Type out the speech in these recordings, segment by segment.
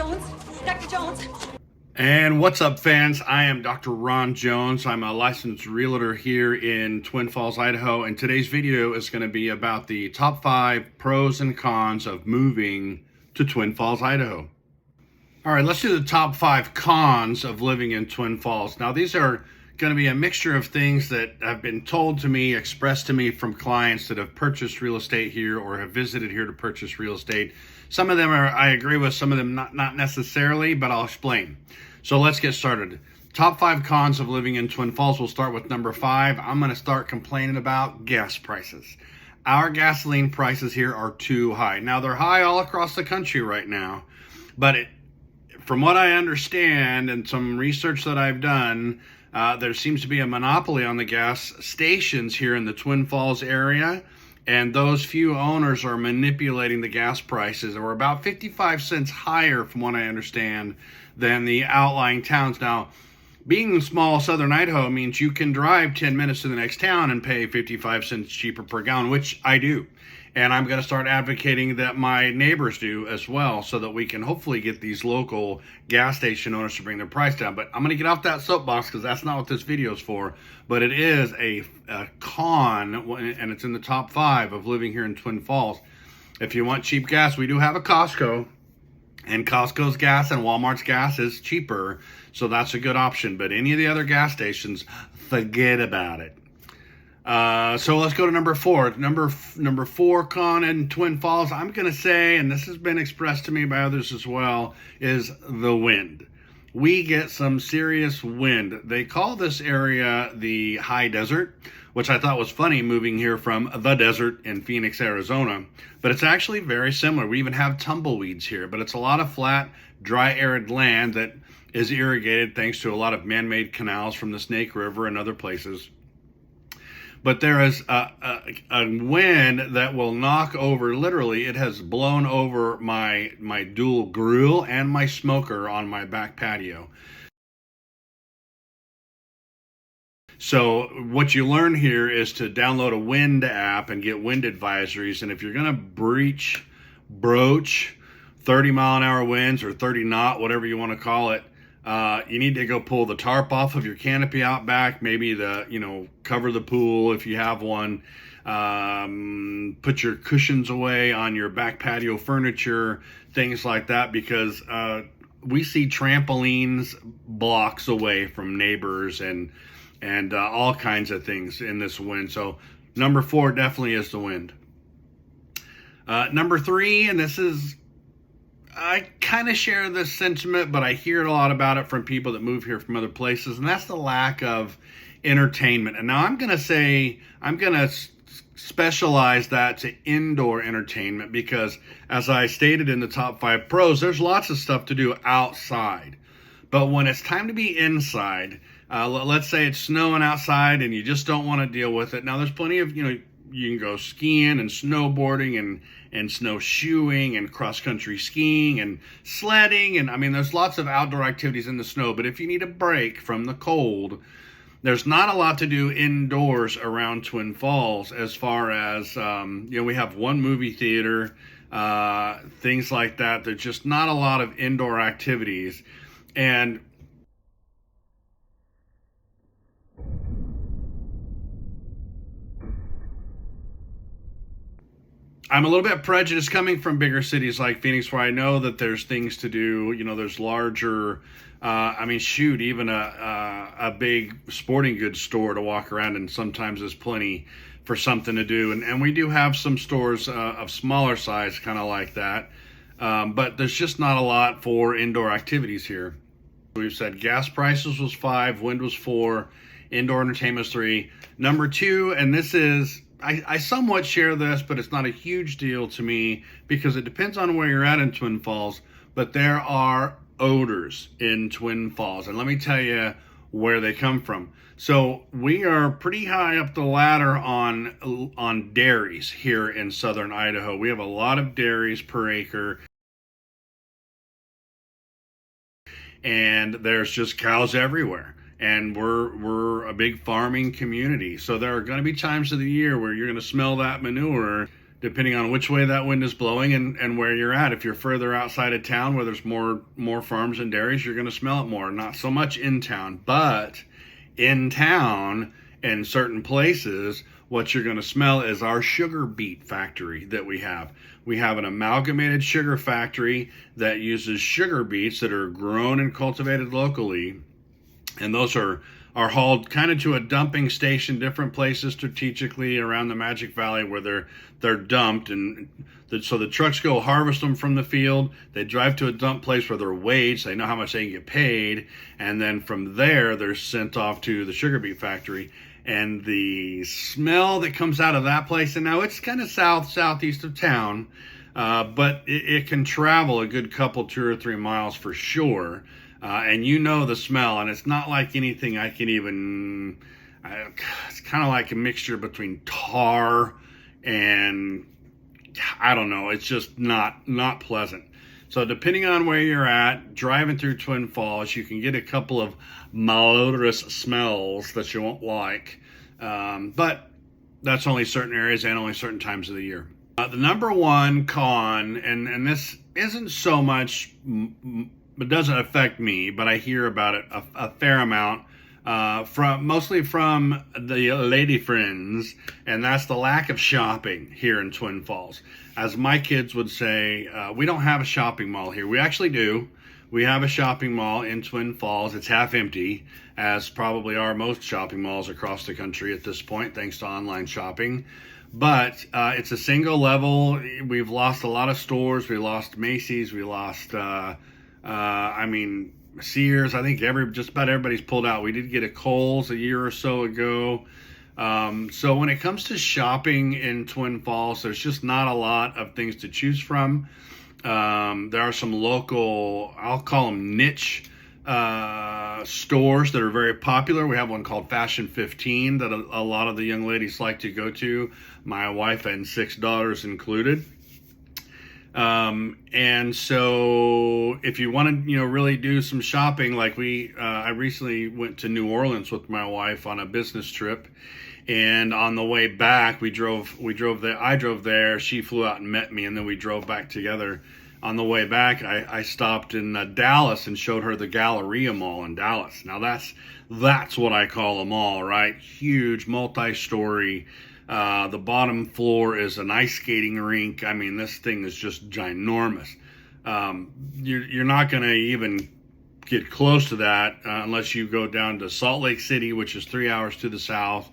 Jones? Dr. Jones? And what's up, fans? I am Dr. Ron Jones. I'm a licensed realtor here in Twin Falls, Idaho, and today's video is going to be about the top 5 pros and cons of moving to Twin Falls, Idaho. All right, let's do the top 5 cons of living in Twin Falls. Now, these are going to be a mixture of things that have been told to me, expressed to me from clients that have purchased real estate here or have visited here to purchase real estate. Some of them I agree with, some of them not necessarily, but I'll explain. So let's get started. Top 5 cons of living in Twin Falls. We'll start with number 5. I'm going to start complaining about gas prices. Our gasoline prices here are too high. Now, they're high all across the country right now, but from what I understand and some research that I've done, there seems to be a monopoly on the gas stations here in the Twin Falls area, and those few owners are manipulating the gas prices. We're about 55 cents higher, from what I understand, than the outlying towns. Now, being small southern Idaho means you can drive 10 minutes to the next town and pay 55 cents cheaper per gallon, which I do. And I'm going to start advocating that my neighbors do as well, so that we can hopefully get these local gas station owners to bring their price down. But I'm going to get off that soapbox because that's not what this video is for. But it is a con, and it's in the top 5 of living here in Twin Falls. If you want cheap gas, we do have a Costco. And Costco's gas and Walmart's gas is cheaper, so that's a good option. But any of the other gas stations, forget about it. So let's go to number 4. Number 4 con in Twin Falls, I'm going to say, and this has been expressed to me by others as well, is the wind. We get some serious wind. They call this area the high desert, which I thought was funny moving here from the desert in Phoenix, Arizona. But it's actually very similar. We even have tumbleweeds here, but it's a lot of flat, dry, arid land that is irrigated thanks to a lot of man-made canals from the Snake River and other places. But there is a wind that will knock over, literally, it has blown over my dual grill and my smoker on my back patio. So what you learn here is to download a wind app and get wind advisories. And if you're going to broach 30-mile-an-hour winds or 30 knot, whatever you want to call it, you need to go pull the tarp off of your canopy out back, maybe cover the pool if you have one, put your cushions away on your back patio furniture, things like that, because we see trampolines blocks away from neighbors and all kinds of things in this wind. So number 4 definitely is the wind. Number 3, and this is, I kind of share this sentiment, but I hear a lot about it from people that move here from other places, and that's the lack of entertainment. And now I'm going to specialize that to indoor entertainment, because as I stated in the top 5 pros, there's lots of stuff to do outside. But when it's time to be inside, let's say it's snowing outside and you just don't want to deal with it. Now, there's plenty of, you can go skiing and snowboarding and snowshoeing and cross-country skiing and sledding. And I mean, there's lots of outdoor activities in the snow. But if you need a break from the cold, there's not a lot to do indoors around Twin Falls as far as, we have one movie theater, things like that. There's just not a lot of indoor activities. And I'm a little bit prejudiced coming from bigger cities like Phoenix, where I know that there's things to do. There's larger, even a big sporting goods store to walk around, and sometimes there's plenty for something to do. And we do have some stores of smaller size, kind of like that. But there's just not a lot for indoor activities here. We've said gas prices was 5, wind was 4, indoor entertainment was 3. Number 2, and this is, I somewhat share this, but it's not a huge deal to me because it depends on where you're at in Twin Falls. But there are odors in Twin Falls, and let me tell you where they come from. So we are pretty high up the ladder on dairies here in southern Idaho. We have a lot of dairies per acre, and there's just cows everywhere. And we're a big farming community. So there are going to be times of the year where you're going to smell that manure depending on which way that wind is blowing and where you're at. If you're further outside of town where there's more farms and dairies, you're going to smell it more. Not so much in town, but in town in certain places, what you're going to smell is our sugar beet factory that we have. We have an amalgamated sugar factory that uses sugar beets that are grown and cultivated locally, and those are hauled kind of to a dumping station, different places strategically around the Magic Valley where they're dumped, and so the trucks go harvest them from the field. They drive to a dump place where they're weighed, so they know how much they can get paid, and then from there they're sent off to the sugar beet factory. And the smell that comes out of that place, and now it's kind of southeast of town, but it can travel a good couple, 2 or 3 miles for sure. And you know the smell, and it's not like anything I can even, it's kind of like a mixture between tar and, I don't know, it's just not pleasant. So depending on where you're at, driving through Twin Falls, you can get a couple of malodorous smells that you won't like, but that's only certain areas and only certain times of the year. The number one con, and this isn't so much, it doesn't affect me, but I hear about it a fair amount, mostly from the lady friends, and that's the lack of shopping here in Twin Falls. As my kids would say, we don't have a shopping mall here. We actually do. We have a shopping mall in Twin Falls. It's half empty, as probably are most shopping malls across the country at this point, thanks to online shopping. But it's a single level. We've lost a lot of stores. We lost Macy's. We lost, Sears. I think just about everybody's pulled out. We did get a Kohl's a year or so ago. So when it comes to shopping in Twin Falls, there's just not a lot of things to choose from. There are some local, I'll call them niche stores that are very popular. We have one called Fashion 15 that a lot of the young ladies like to go to, my wife and 6 daughters included. And so if you want to, really do some shopping, like I recently went to New Orleans with my wife on a business trip, and on the way back, we drove there. I drove there. She flew out and met me, and then we drove back together. On the way back, I stopped in Dallas and showed her the Galleria Mall in Dallas. Now that's what I call a mall, right? Huge, multi-story. The bottom floor is an ice skating rink. I mean, this thing is just ginormous. You're not going to even get close to that unless you go down to Salt Lake City, which is 3 hours to the south,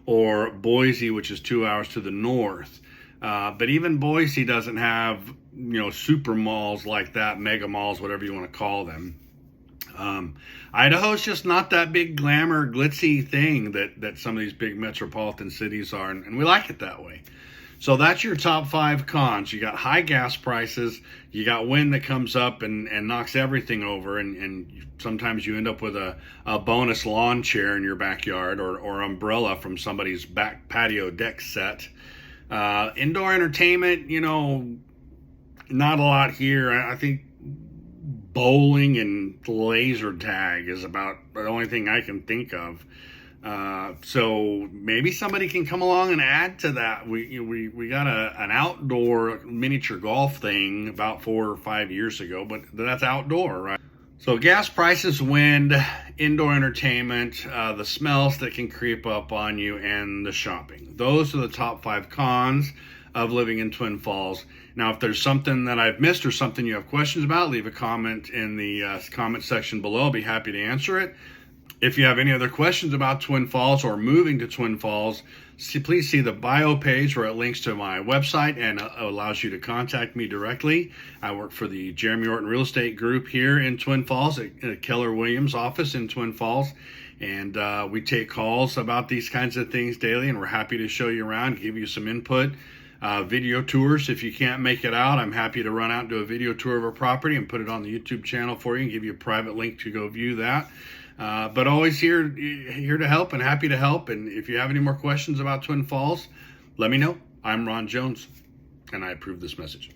or Boise, which is 2 hours to the north. But even Boise doesn't have, super malls like that, mega malls, whatever you want to call them. Idaho's just not that big glamour, glitzy thing that some of these big metropolitan cities are, and we like it that way. So that's your top 5 cons. You got high gas prices, you got wind that comes up and knocks everything over, and sometimes you end up with a bonus lawn chair in your backyard or umbrella from somebody's back patio deck set. Indoor entertainment, not a lot here. I think bowling and laser tag is about the only thing I can think of. So maybe somebody can come along and add to that. We got an outdoor miniature golf thing about 4 or 5 years ago, but that's outdoor, right? So gas prices, wind, indoor entertainment, the smells that can creep up on you, and the shopping. Those are the top 5 cons of living in Twin Falls. Now, if there's something that I've missed or something you have questions about, leave a comment in the comment section below. I'll be happy to answer it. If you have any other questions about Twin Falls or moving to Twin Falls, please see the bio page where it links to my website and allows you to contact me directly. I work for the Jeremy Orton Real Estate Group here in Twin Falls at Keller Williams office in Twin Falls. And we take calls about these kinds of things daily, and we're happy to show you around, give you some input. Video tours, if you can't make it out, I'm happy to run out and do a video tour of a property and put it on the YouTube channel for you and give you a private link to go view that. But always here to help and happy to help. And if you have any more questions about Twin Falls, let me know. I'm Ron Jones, and I approve this message.